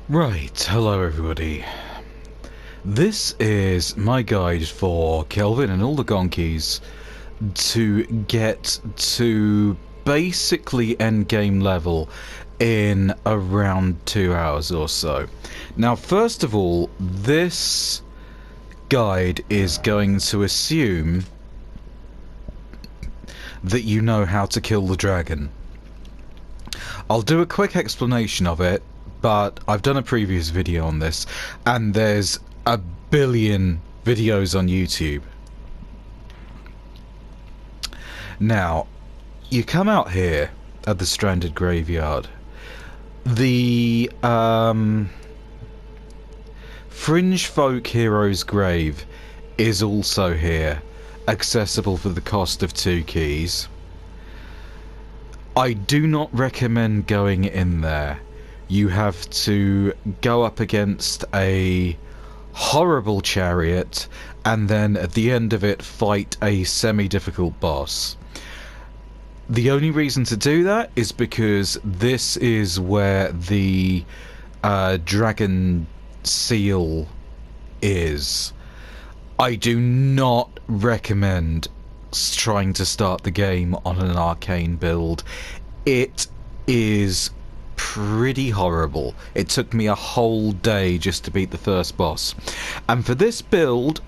Right, hello everybody. This is my guide for Kelvin and all the Gonkeys to get to basically endgame level in around 2 hours or so. Now, first of all, this guide is going to assume that you know how to kill the dragon. I'll do a quick explanation of it, but I've done a previous video on this, and there's a billion videos on YouTube. Now, you come out here at the Stranded Graveyard. The Fringe Folk Hero's Grave is also here, accessible for the cost of 2 keys. I do not recommend going in there. You have to go up against a horrible chariot and then at the end of it fight a semi-difficult boss. The only reason to do that is because this is where the dragon seal is. I do not recommend trying to start the game on an arcane build. It is pretty horrible. It took me a whole day just to beat the first boss. And for this build,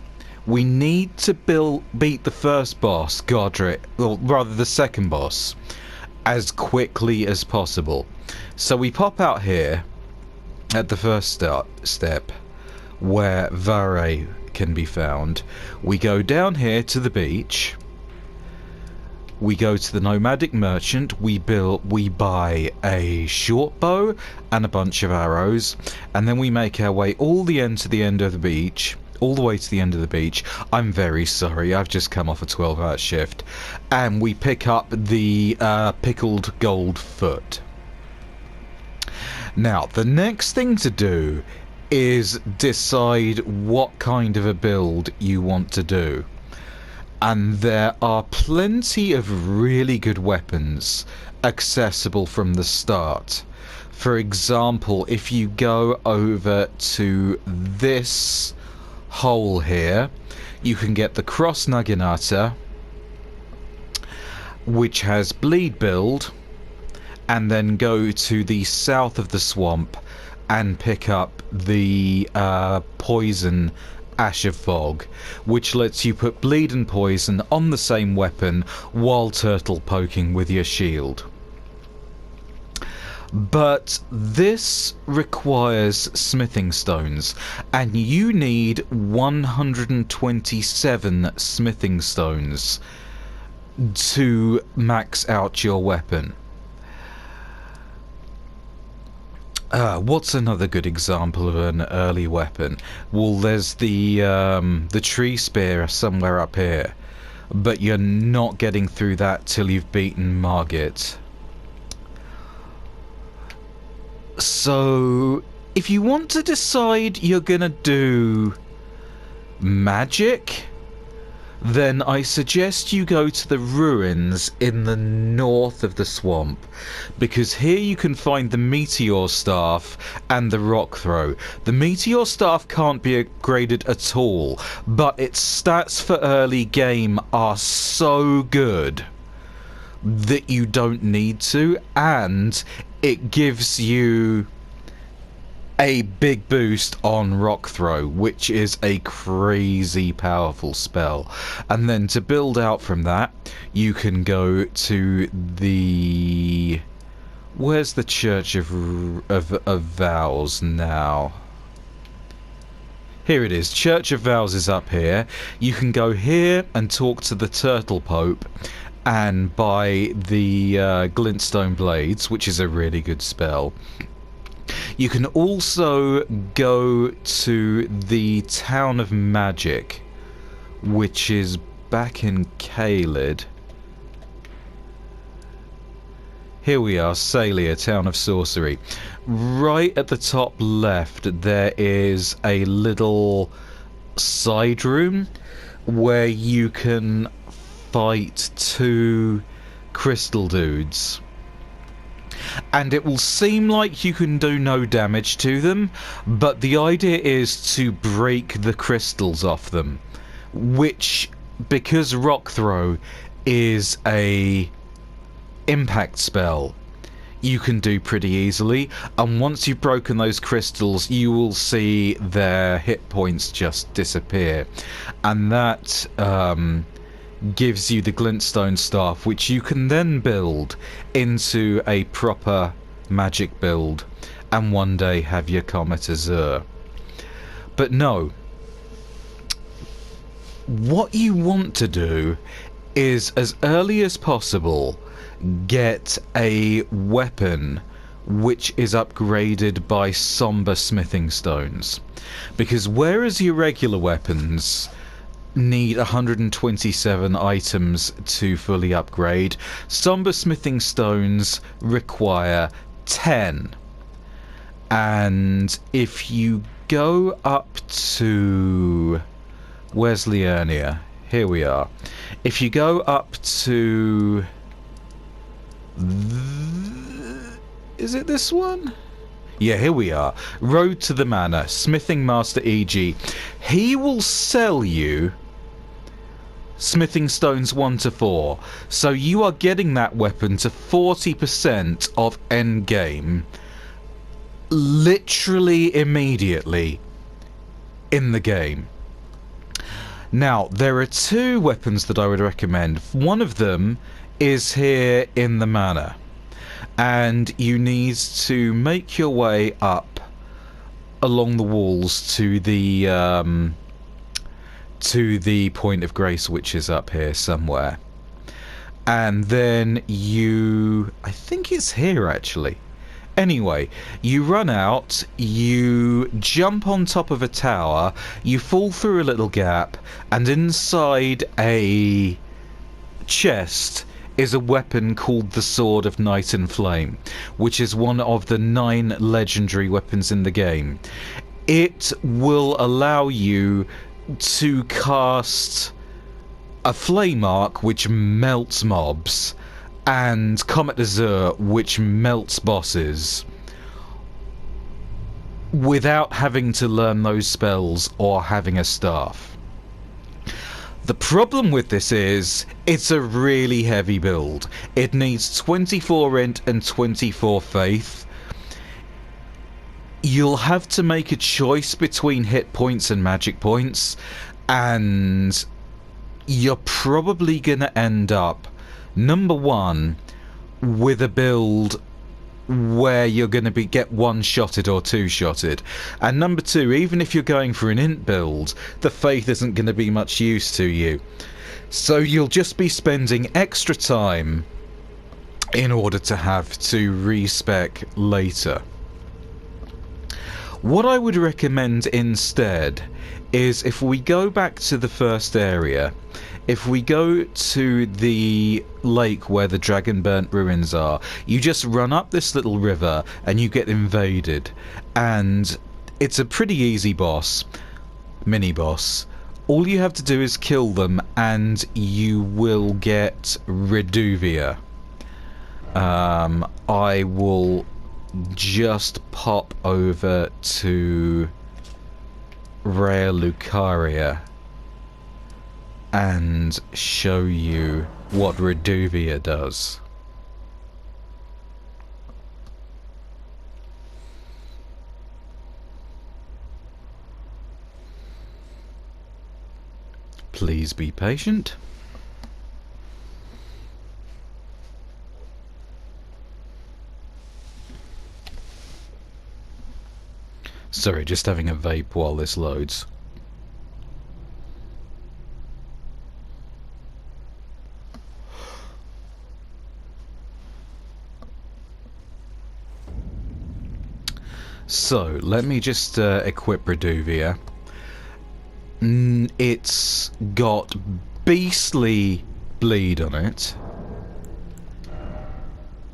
we need to beat the first boss, Godric, or rather the second boss, as quickly as possible. So we pop out here at the first step where Vare can be found. We go down here to the beach. We go to the nomadic merchant, we buy a short bow and a bunch of arrows, and then we make our way all the way to the end of the beach. I'm very sorry, I've just come off a 12-hour shift. And we pick up the pickled gold foot. Now, the next thing to do is decide what kind of a build you want to do. And there are plenty of really good weapons accessible from the start. For example, if you go over to this hole here, you can get the Cross Naginata, which has bleed build, and then go to the south of the swamp and pick up the poison Ash of Fog, which lets you put bleed and poison on the same weapon while turtle poking with your shield. But this requires smithing stones, and you need 127 smithing stones to max out your weapon. What's another good example of an early weapon? Well, there's the tree spear somewhere up here, but you're not getting through that till you've beaten Margit. So, if you want to decide you're gonna do magic, then I suggest you go to the ruins in the north of the swamp, because here you can find the meteor staff and the rock throw. The meteor staff can't be upgraded at all, but its stats for early game are so good that you don't need to, and it gives you a big boost on rock throw, which is a crazy powerful spell. And then to build out from that, you can go to the... where's the Church of Vows now? Here it is. Church of Vows is up here. You can go here and talk to the Turtle Pope and buy the Glintstone Blades, which is a really good spell. You can also go to the Town of Magic, which is back in Caelid. Here we are, Salia, Town of Sorcery. Right at the top left, there is a little side room where you can fight 2 crystal dudes. And it will seem like you can do no damage to them, but the idea is to break the crystals off them, which, because Rock Throw is a impact spell, you can do pretty easily. And once you've broken those crystals, you will see their hit points just disappear, and that gives you the glintstone staff, which you can then build into a proper magic build and one day have your Comet Azure. But no, what you want to do is, as early as possible, get a weapon which is upgraded by somber smithing stones, because whereas your regular weapons need 127 items to fully upgrade, somber smithing stones require 10. And if you go up to... where's Liurnia? Here we are. If you go up to... is it this one? Yeah, here we are. Road to the Manor. Smithing Master E.G. He will sell you smithing stones 1 to 4. So you are getting that weapon to 40% of endgame literally immediately in the game. Now, there are 2 weapons that I would recommend. One of them is here in the manor, and you need to make your way up along the walls to the point of grace, which is up here somewhere. And then you... I think it's here, actually. Anyway, you run out, you jump on top of a tower, you fall through a little gap, and inside a chest is a weapon called the Sword of Night and Flame, which is one of the 9 legendary weapons in the game. It will allow you to cast a Flame Arc, which melts mobs, and Comet Azure, which melts bosses, without having to learn those spells or having a staff. The problem with this is, it's a really heavy build. It needs 24 int and 24 faith. You'll have to make a choice between hit points and magic points, and you're probably gonna end up, number 1, with a build where you're going to get 1-shotted or 2-shotted. And number 2, even if you're going for an int build, the faith isn't going to be much use to you. So you'll just be spending extra time in order to have to respec later. What I would recommend instead is, if we go back to the first area, if we go to the lake where the Dragon Burnt ruins are, you just run up this little river and you get invaded. And it's a pretty easy boss, mini-boss. All you have to do is kill them and you will get Reduvia. I will just pop over to Rare Lucaria and show you what Reduvia does. Please be patient. Sorry, just having a vape while this loads. So, let me just equip Reduvia. It's got beastly bleed on it.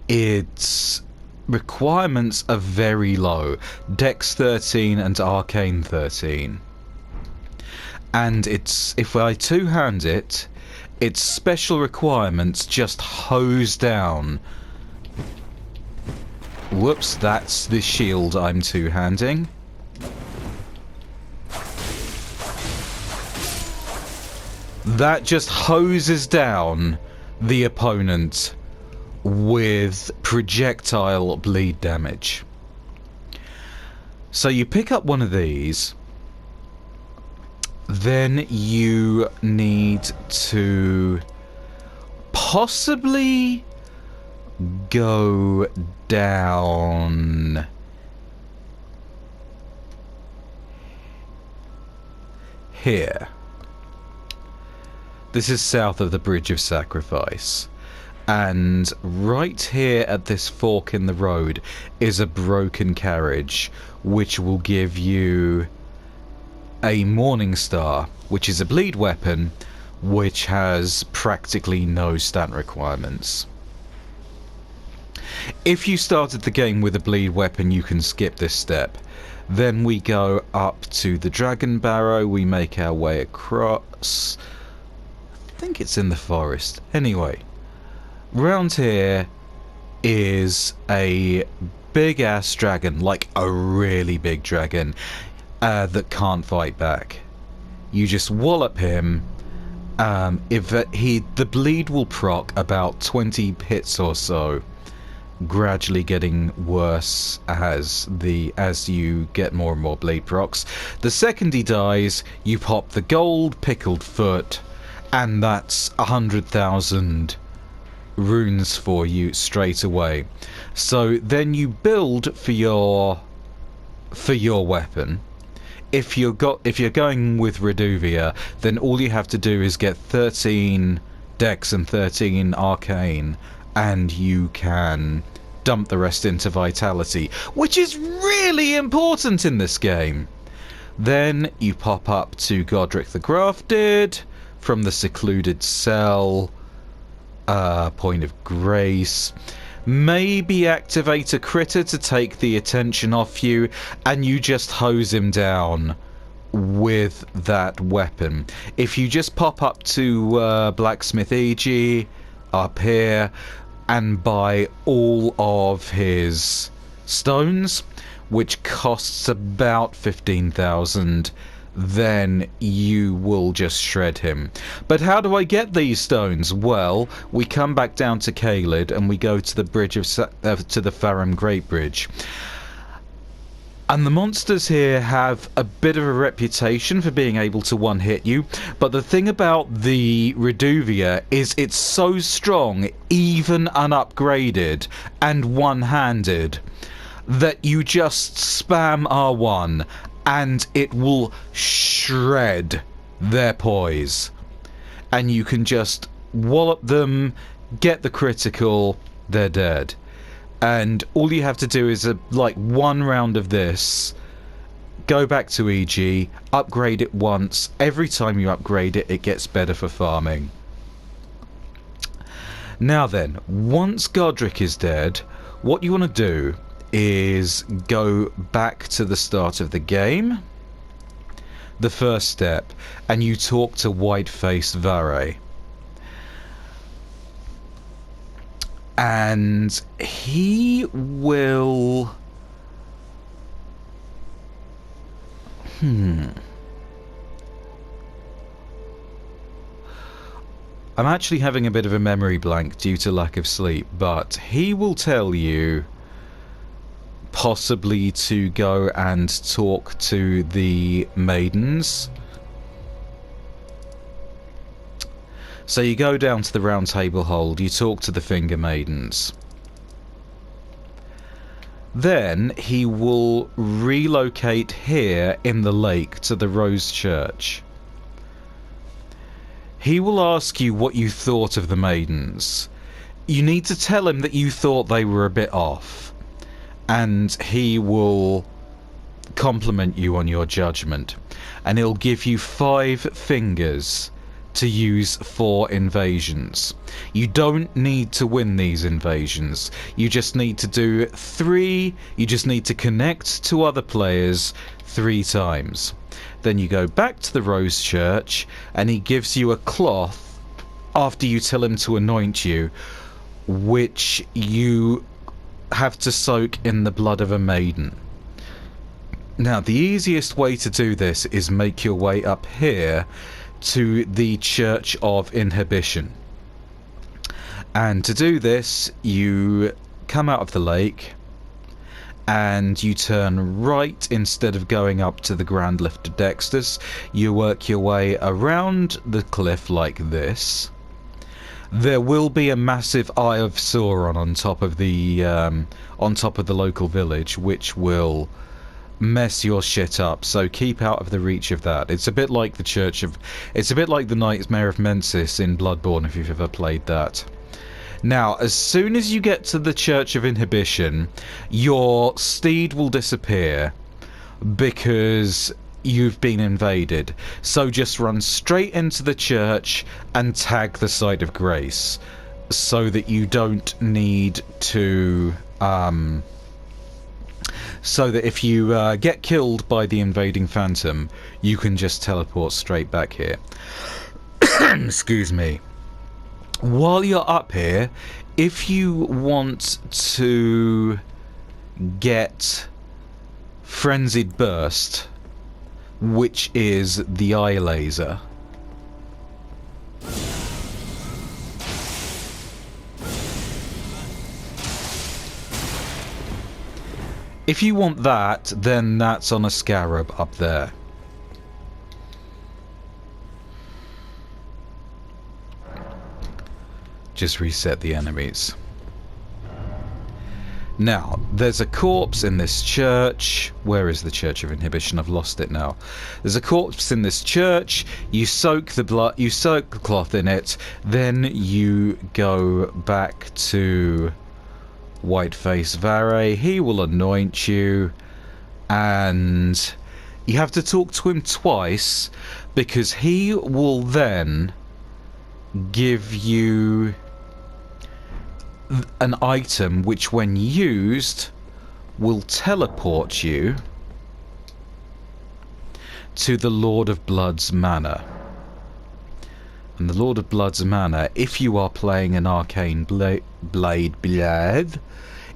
Its requirements are very low. Dex 13 and Arcane 13. And it's, if I two-hand it, its special requirements just hose down Whoops, that's the shield I'm two-handing. That just hoses down the opponent with projectile bleed damage. So you pick up one of these, then you need to possibly go down here. This is south of the Bridge of Sacrifice. And right here at this fork in the road is a broken carriage, which will give you a Morning Star, which is a bleed weapon, which has practically no stat requirements. If you started the game with a bleed weapon, you can skip this step. Then we go up to the Dragon Barrow, we make our way across. I think it's in the forest. Anyway, round here is a big ass dragon, like a really big dragon, that can't fight back. You just wallop him. The bleed will proc about 20 hits or so, gradually getting worse as you get more and more bleed procs. The second he dies, you pop the gold pickled foot, and that's 100,000 runes for you straight away. So then you build for your weapon. If you're going with Reduvia, then all you have to do is get 13 Dex and 13 Arcane, and you can dump the rest into Vitality, which is really important in this game. Then you pop up to Godric the Grafted from the secluded cell, point of grace. Maybe activate a critter to take the attention off you, and you just hose him down with that weapon. If you just pop up to Blacksmith EG up here and buy all of his stones, which costs about 15,000, then you will just shred him. But how do I get these stones? Well, we come back down to Caelid and we go to the bridge of to the Farum Great Bridge. And the monsters here have a bit of a reputation for being able to one-hit you, but the thing about the Reduvia is it's so strong, even unupgraded and one-handed, that you just spam R1 and it will shred their poise. And you can just wallop them, get the critical, they're dead. And all you have to do is like one round of this, go back to EG, upgrade it once. Every time you upgrade it, it gets better for farming. Now then, once Godric is dead, what you want to do is go back to the start of the game, the first step, and you talk to Whiteface Vare. And he will... I'm actually having a bit of a memory blank due to lack of sleep, but he will tell you possibly to go and talk to the maidens. So you go down to the Round Table Hold, you talk to the Finger Maidens. Then he will relocate here in the lake to the Rose Church. He will ask you what you thought of the maidens. You need to tell him that you thought they were a bit off, and he will compliment you on your judgment, and he'll give you 5 fingers to use for invasions. You don't need to win these invasions. You just need to do 3. You just need to connect to other players 3 times. Then you go back to the Rose Church and he gives you a cloth after you tell him to anoint you, which you have to soak in the blood of a maiden. Now, the easiest way to do this is make your way up here to the Church of Inhibition. And to do this, you come out of the lake and you turn right instead of going up to the Grand Lift of Dexter's. You work your way around the cliff like this. There will be a massive Eye of Sauron on top of the local village, which will mess your shit up. So keep out of the reach of that. It's a bit like the Nightmare of Mensis in Bloodborne, if you've ever played that. Now, as soon as you get to the Church of Inhibition, your steed will disappear because you've been invaded. So just run straight into the church and tag the site of grace, so that you don't need to so that if you get killed by the invading phantom, you can just teleport straight back here. Excuse me. While you're up here, if you want to get Frenzied Burst, which is the eye laser, if you want that, then that's on a scarab up there. Just reset the enemies. Now, there's a corpse in this church. Where is the Church of Inhibition? I've lost it now. There's a corpse in this church. You soak the blood, you soak the cloth in it, then you go back to Whiteface Vare. He will anoint you, and you have to talk to him twice, because he will then give you an item which, when used, will teleport you to the Lord of Blood's Manor. And the Lord of Blood's Manor, if you are playing an arcane blade,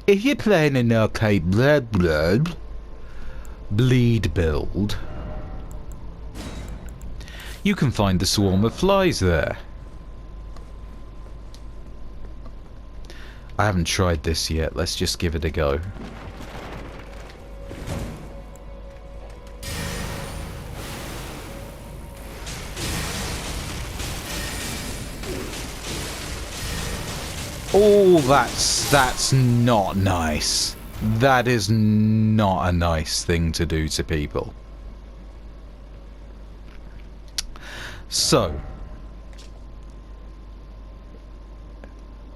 if you're playing an arcane bleed build, you can find the swarm of flies there. I haven't tried this yet. Let's just give it a go. Oh, that's not nice. That is not a nice thing to do to people. So,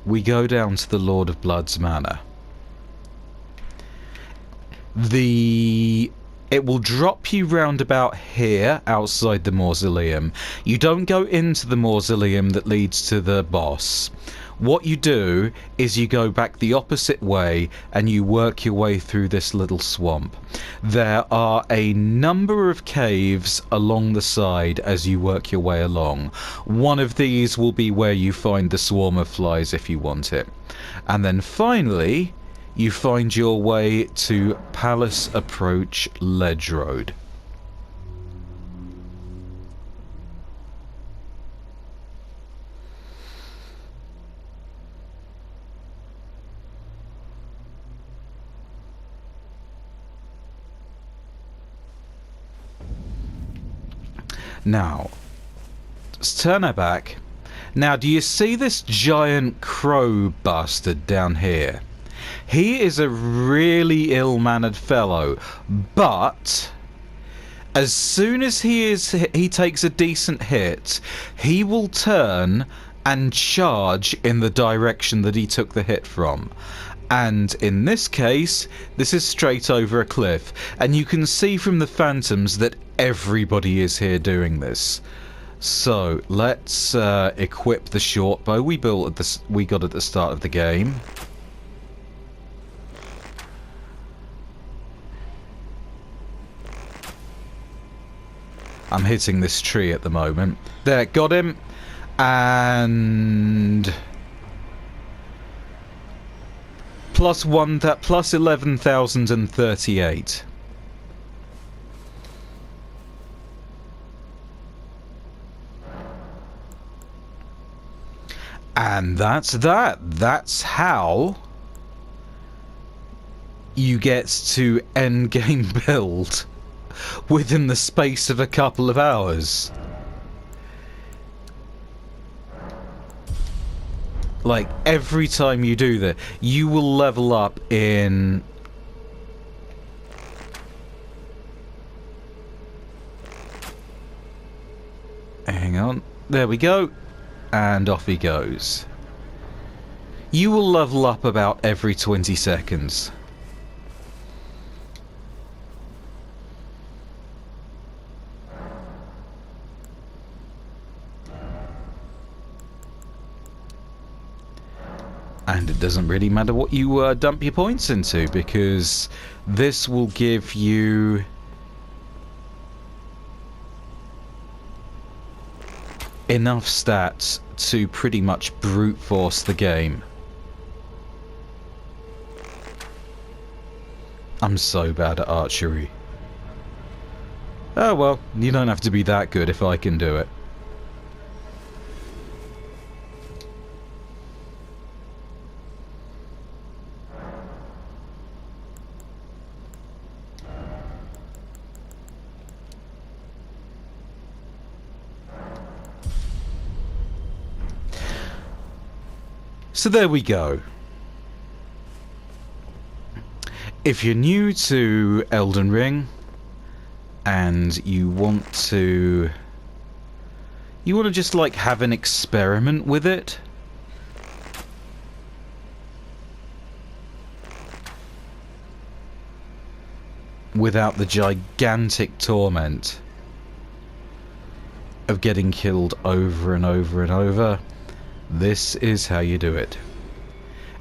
we go down to the Lord of Blood's Manor. It will drop you round about here, outside the mausoleum. You don't go into the mausoleum that leads to the boss. What you do is you go back the opposite way and you work your way through this little swamp. There are a number of caves along the side as you work your way along. One of these will be where you find the swarm of flies if you want it. And then finally, you find your way to Palace Approach Ledge Road. Now, let's turn our back. Now, do you see this giant crow bastard down here? He is a really ill-mannered fellow, but as soon as he takes a decent hit, he will turn and charge in the direction that he took the hit from. And in this case, this is straight over a cliff. And you can see from the phantoms that everybody is here doing this. So let's equip the short bow we got at the start of the game. I'm hitting this tree at the moment. There, got him. And plus 11,038. And that's that. That's how you get to endgame build within the space of a couple of hours. Like, every time you do that, you will level up in... Hang on. There we go. And off he goes. You will level up about every 20 seconds. And it doesn't really matter what you dump your points into, because this will give you enough stats to pretty much brute force the game. I'm so bad at archery. Oh well, you don't have to be that good if I can do it. So there we go. If you're new to Elden Ring and you want to just like have an experiment with it, without the gigantic torment of getting killed over and over and over, this is how you do it.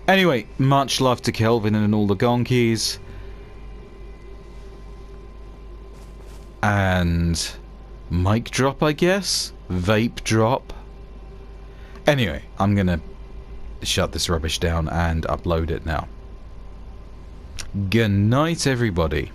Anyway, much love to Kelvin and all the Gonkeys. And mic drop, I guess? Vape drop? Anyway, I'm gonna shut this rubbish down and upload it now. Good night, everybody.